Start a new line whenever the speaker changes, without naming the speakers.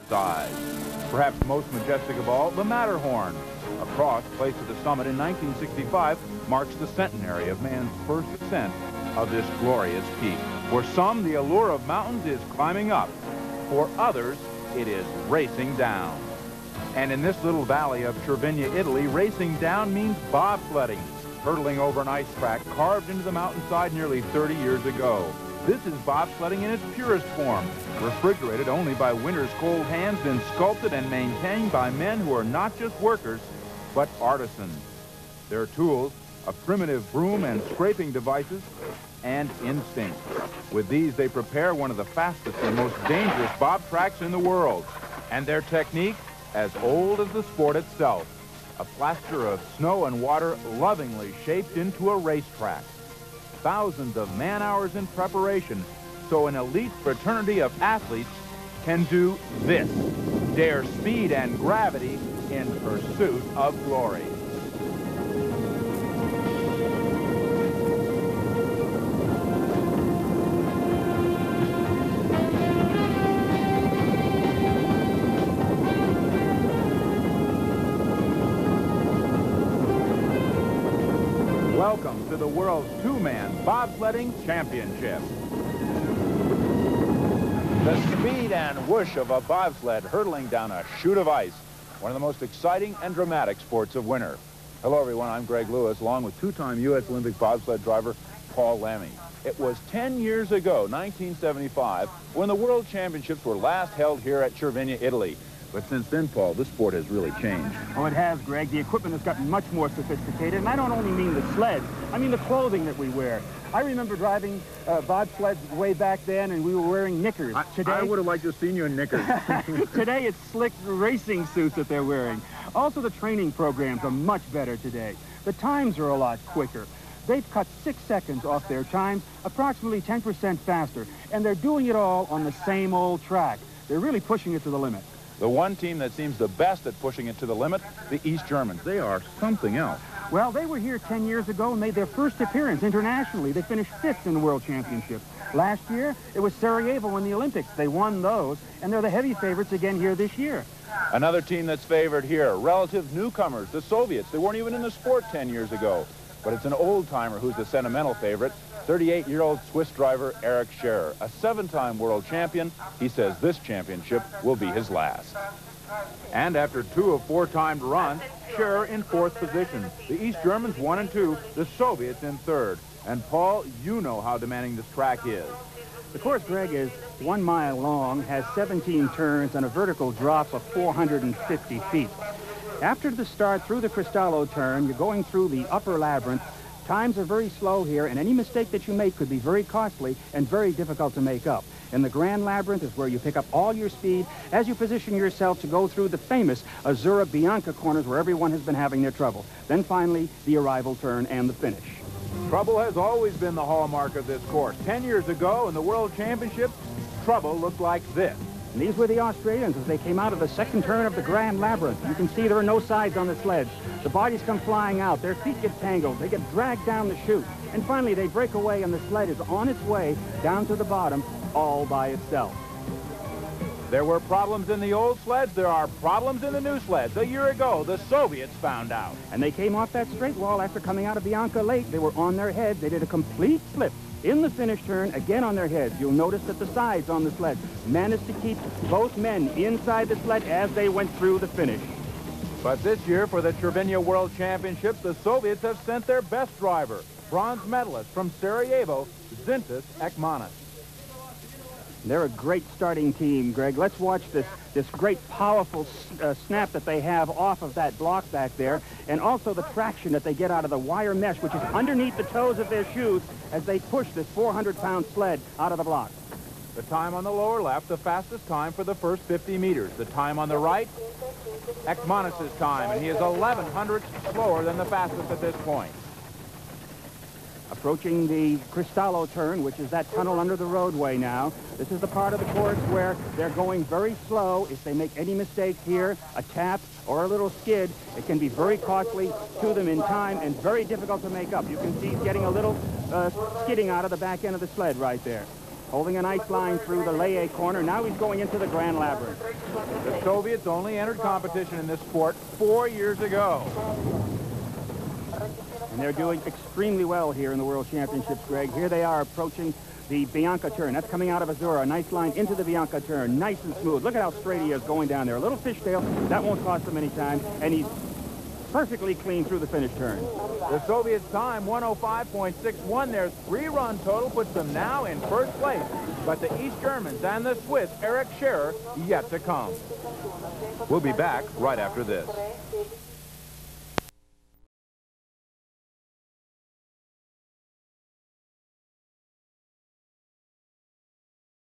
size. Perhaps most majestic of all, the Matterhorn. A cross placed at the summit in 1965 marks the centenary of man's first ascent of this glorious peak. For some, the allure of mountains is climbing up. For others, it is racing down. And in this little valley of Cervinia, Italy, racing down means bobsledding, hurtling over an ice track carved into the mountainside nearly 30 years ago. This is bobsledding in its purest form, refrigerated only by winter's cold hands and sculpted and maintained by men who are not just workers, but artisans. Their tools, a primitive broom and scraping devices, and instinct. With these, they prepare one of the fastest and most dangerous bob tracks in the world. And their technique, as old as the sport itself. A plaster of snow and water lovingly shaped into a racetrack. Thousands of man-hours in preparation, so an elite fraternity of athletes can do this, dare speed and gravity in pursuit of glory. Welcome to the world's two-man bobsledding championship. The speed and whoosh of a bobsled hurtling down a chute of ice, one of the most exciting and dramatic sports of winter. Hello, everyone. I'm Greg Lewis, along with two-time U.S. Olympic bobsled driver Paul Lammy. It was 10 years ago, 1975, when the World Championships were last held here at Cervinia, Italy. But since then, Paul, this sport has really changed.
Oh, it has, Greg. The equipment has gotten much more sophisticated, and I don't only mean the sleds. I mean the clothing that we wear. I remember driving bobsleds way back then, and we were wearing knickers. Today,
I would have liked to have seen you in knickers.
Today, it's slick racing suits that they're wearing. Also, the training programs are much better today. The times are a lot quicker. They've cut 6 seconds off their times, approximately 10% faster, and they're doing it all on the same old track. They're really pushing it to the limit.
The one team that seems the best at pushing it to the limit, the East Germans. They are something else.
Well, they were here 10 years ago and made their first appearance internationally. They finished 5th in the World Championships. Last year, it was Sarajevo in the Olympics. They won those, and they're the heavy favorites again here this year.
Another team that's favored here, relative newcomers, the Soviets. They weren't even in the sport 10 years ago. But it's an old-timer who's the sentimental favorite, 38-year-old Swiss driver Eric Scherer, a 7-time world champion. He says this championship will be his last. And after 2 of 4 timed runs, Scherer in 4th position. The East Germans 1 and 2, the Soviets in 3rd. And Paul, you know how demanding this track is.
The course, Greg, is 1 mile long, has 17 turns, and a vertical drop of 450 feet. After the start through the Cristallo turn, you're going through the upper labyrinth. Times are very slow here, and any mistake that you make could be very costly and very difficult to make up. And the Grand Labyrinth is where you pick up all your speed as you position yourself to go through the famous Azzurra Bianca corners where everyone has been having their trouble. Then finally, the arrival turn and the finish.
Trouble has always been the hallmark of this course. 10 years ago in the World Championships, trouble looked like this.
And these were the Australians as they came out of the second turn of the Grand Labyrinth. You can see there are no sides on the sleds. The bodies come flying out. Their feet get tangled. They get dragged down the chute. And finally, they break away, and the sled is on its way down to the bottom all by itself.
There were problems in the old sleds. There are problems in the new sleds. A year ago, the Soviets found out.
And they came off that straight wall after coming out of Bianca late. They were on their heads. They did a complete flip in the finish turn, again on their heads. You'll notice that the sides on the sled managed to keep both men inside the sled as they went through the finish.
But this year, for the Cervinia World Championships, the Soviets have sent their best driver, bronze medalist from Sarajevo, Zintas Ekmanis.
They're a great starting team, Greg. Let's watch this great, powerful snap that they have off of that block back there, and also the traction that they get out of the wire mesh, which is underneath the toes of their shoes as they push this 400-pound sled out of the block.
The time on the lower left, the fastest time for the first 50 meters. The time on the right, Ekmanis' time, and he is 11/100 slower than the fastest at this point.
Approaching the Cristallo turn, which is that tunnel under the roadway now. This is the part of the course where they're going very slow. If they make any mistakes here, a tap or a little skid, it can be very costly to them in time and very difficult to make up. You can see getting a little skidding out of the back end of the sled right there. holding a nice line through the lay-A corner. Now he's going into the Grand Labyrinth.
The Soviets only entered competition in this sport 4 years ago.
And they're doing extremely well here in the World Championships, Greg. Here they are approaching the Bianca turn. That's coming out of Azura. A nice line into the Bianca turn. Nice and smooth. Look at how straight he is going down there. A little fishtail. That won't cost him any time. And he's perfectly clean through the finish turn.
The Soviets' time, 105.61. Their 3-run total puts them now in first place. But the East Germans and the Swiss, Eric Scherer, yet to come. We'll be back right after this.